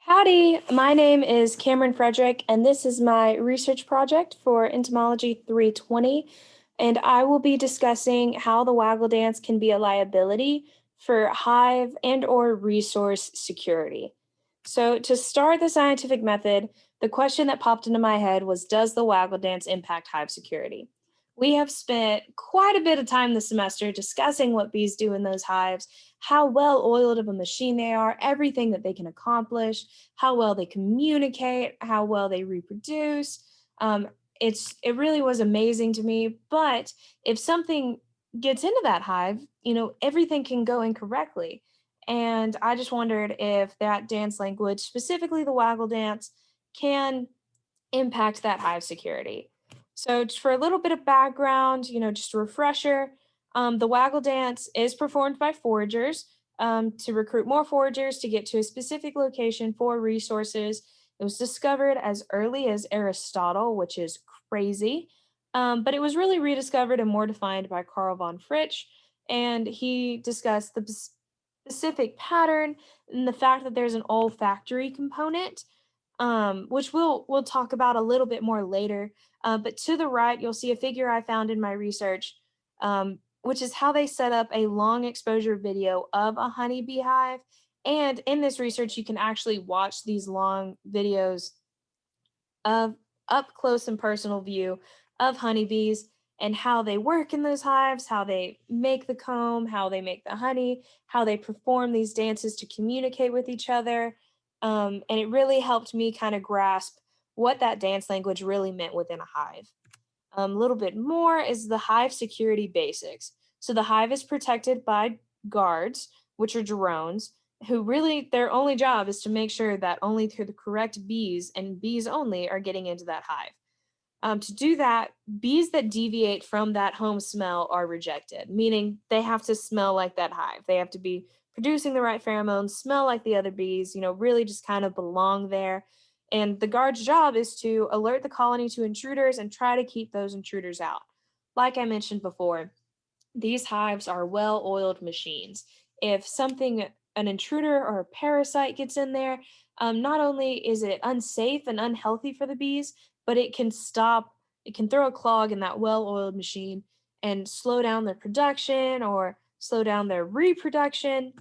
Howdy, my name is Cameron Frederick, and this is my research project for Entomology 320. And I will be discussing how the waggle dance can be a liability for hive and or resource security. So to start the scientific method, the question that popped into my head was, does the waggle dance impact hive security? We have spent quite a bit of time this semester discussing what bees do in those hives, how well oiled of a machine they are, everything that they can accomplish, how well they communicate, how well they reproduce. Um, it really was amazing to me. But if something gets into that hive, everything can go incorrectly. And I just wondered if that dance language, specifically the waggle dance, can impact that hive security. So, just for a little bit of background, just a refresher, the waggle dance is performed by foragers to recruit more foragers to get to a specific location for resources. It was discovered as early as Aristotle, which is crazy, but it was really rediscovered and more defined by Carl von Fritsch, and he discussed the specific pattern and the fact that there's an olfactory component, which we'll talk about a little bit more later. But to the right, you'll see a figure I found in my research, which is how they set up a long exposure video of a honeybee hive. And in this research, you can actually watch these long videos of up close and personal view of honeybees and how they work in those hives, how they make the comb, how they make the honey, how they perform these dances to communicate with each other. And it really helped me kind of grasp what that dance language really meant within a hive. A little bit more is the hive security basics. So the hive is protected by guards, which are drones, who really their only job is to make sure that only the correct bees and bees only are getting into that hive. To do that, bees that deviate from that home smell are rejected, meaning they have to smell like that hive. They have to be producing the right pheromones, smell like the other bees, really just kind of belong there. And the guard's job is to alert the colony to intruders and try to keep those intruders out. Like I mentioned before, these hives are well oiled machines. If an intruder or a parasite gets in there, not only is it unsafe and unhealthy for the bees, but it can throw a clog in that well oiled machine and slow down their production or slow down their reproduction.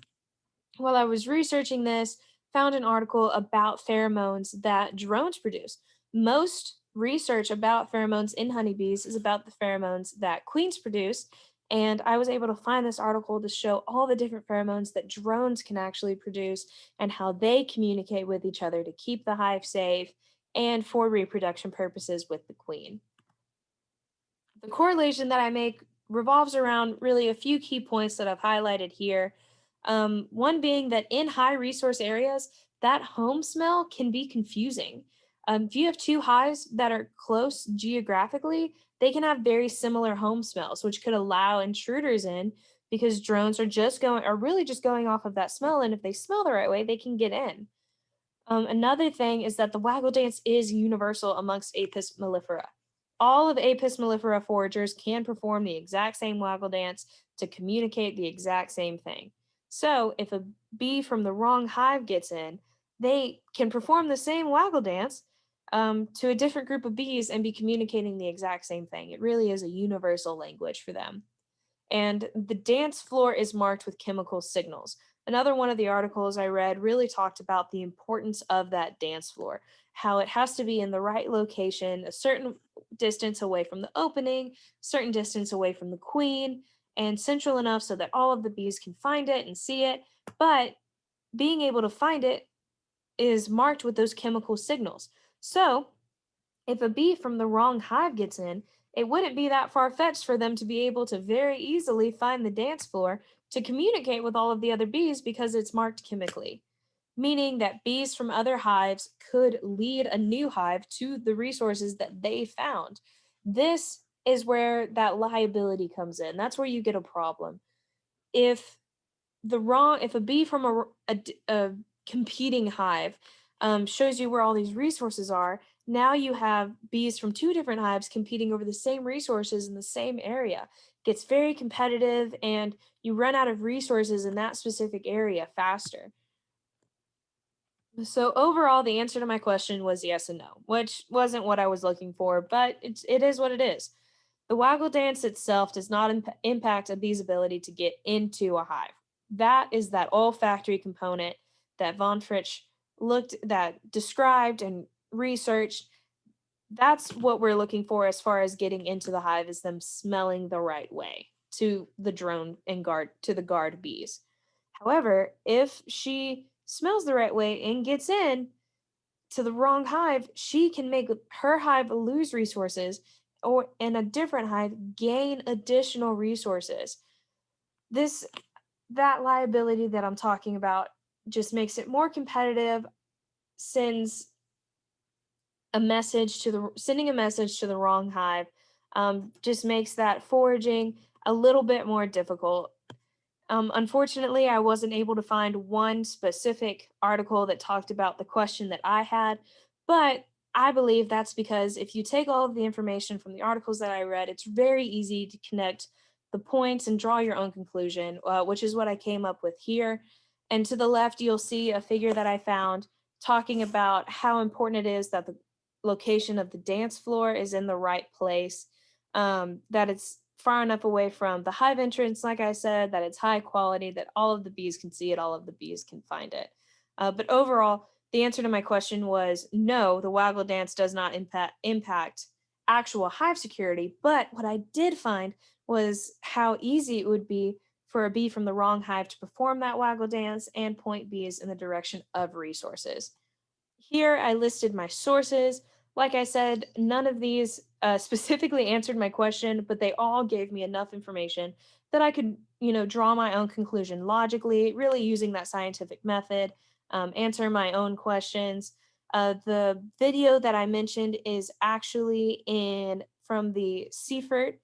While I was researching this, found an article about pheromones that drones produce. Most research about pheromones in honeybees is about the pheromones that queens produce, and I was able to find this article to show all the different pheromones that drones can actually produce and how they communicate with each other to keep the hive safe and for reproduction purposes with the queen. The correlation that I make revolves around really a few key points that I've highlighted here. One being that in high resource areas, that home smell can be confusing. If you have two hives that are close geographically, they can have very similar home smells, which could allow intruders in because drones are really just going off of that smell. And if they smell the right way, they can get in. Another thing is that the waggle dance is universal amongst Apis mellifera. All of Apis mellifera foragers can perform the exact same waggle dance to communicate the exact same thing. So, if a bee from the wrong hive gets in, they can perform the same waggle dance to a different group of bees and be communicating the exact same thing. It really is a universal language for them. And the dance floor is marked with chemical signals. Another one of the articles I read really talked about the importance of that dance floor, how it has to be in the right location, a certain distance away from the opening, certain distance away from the queen, and central enough so that all of the bees can find it and see it. But being able to find it is marked with those chemical signals. So if a bee from the wrong hive gets in, it wouldn't be that far fetched for them to be able to very easily find the dance floor to communicate with all of the other bees because it's marked chemically, meaning that bees from other hives could lead a new hive to the resources that they found. This is where that liability comes in. That's where you get a problem. If if a bee from a competing hive shows you where all these resources are, now you have bees from two different hives competing over the same resources in the same area. It gets very competitive and you run out of resources in that specific area faster. So overall, the answer to my question was yes and no, which wasn't what I was looking for, but it is what it is. The waggle dance itself does not impact a bee's ability to get into a hive. That is that olfactory component that von Fritsch described and researched. That's what we're looking for as far as getting into the hive is them smelling the right way to the drone and guard to the guard bees. However, if she smells the right way and gets in to the wrong hive, she can make her hive lose resources or in a different hive gain additional resources. This that liability that I'm talking about just makes it more competitive, sends sending a message to the wrong hive just makes that foraging a little bit more difficult. Unfortunately, I wasn't able to find one specific article that talked about the question that I had, but I believe that's because if you take all of the information from the articles that I read, it's very easy to connect the points and draw your own conclusion, which is what I came up with here. And to the left, you'll see a figure that I found talking about how important it is that the location of the dance floor is in the right place, that it's far enough away from the hive entrance, like I said, that it's high quality, that all of the bees can see it, all of the bees can find it. But overall, the answer to my question was no, the waggle dance does not impact actual hive security. But what I did find was how easy it would be for a bee from the wrong hive to perform that waggle dance and point bees in the direction of resources. Here I listed my sources. Like I said, none of these specifically answered my question, but they all gave me enough information that I could, draw my own conclusion logically, really using that scientific method, answer my own questions. The video that I mentioned is actually in from the Seifert,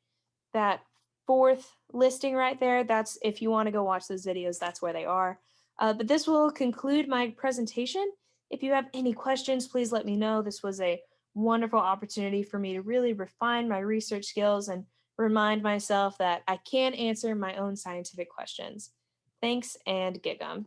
that fourth listing right there. That's if you want to go watch those videos, that's where they are. But this will conclude my presentation. If you have any questions, please let me know. This was a wonderful opportunity for me to really refine my research skills and remind myself that I can answer my own scientific questions. Thanks and gig 'em.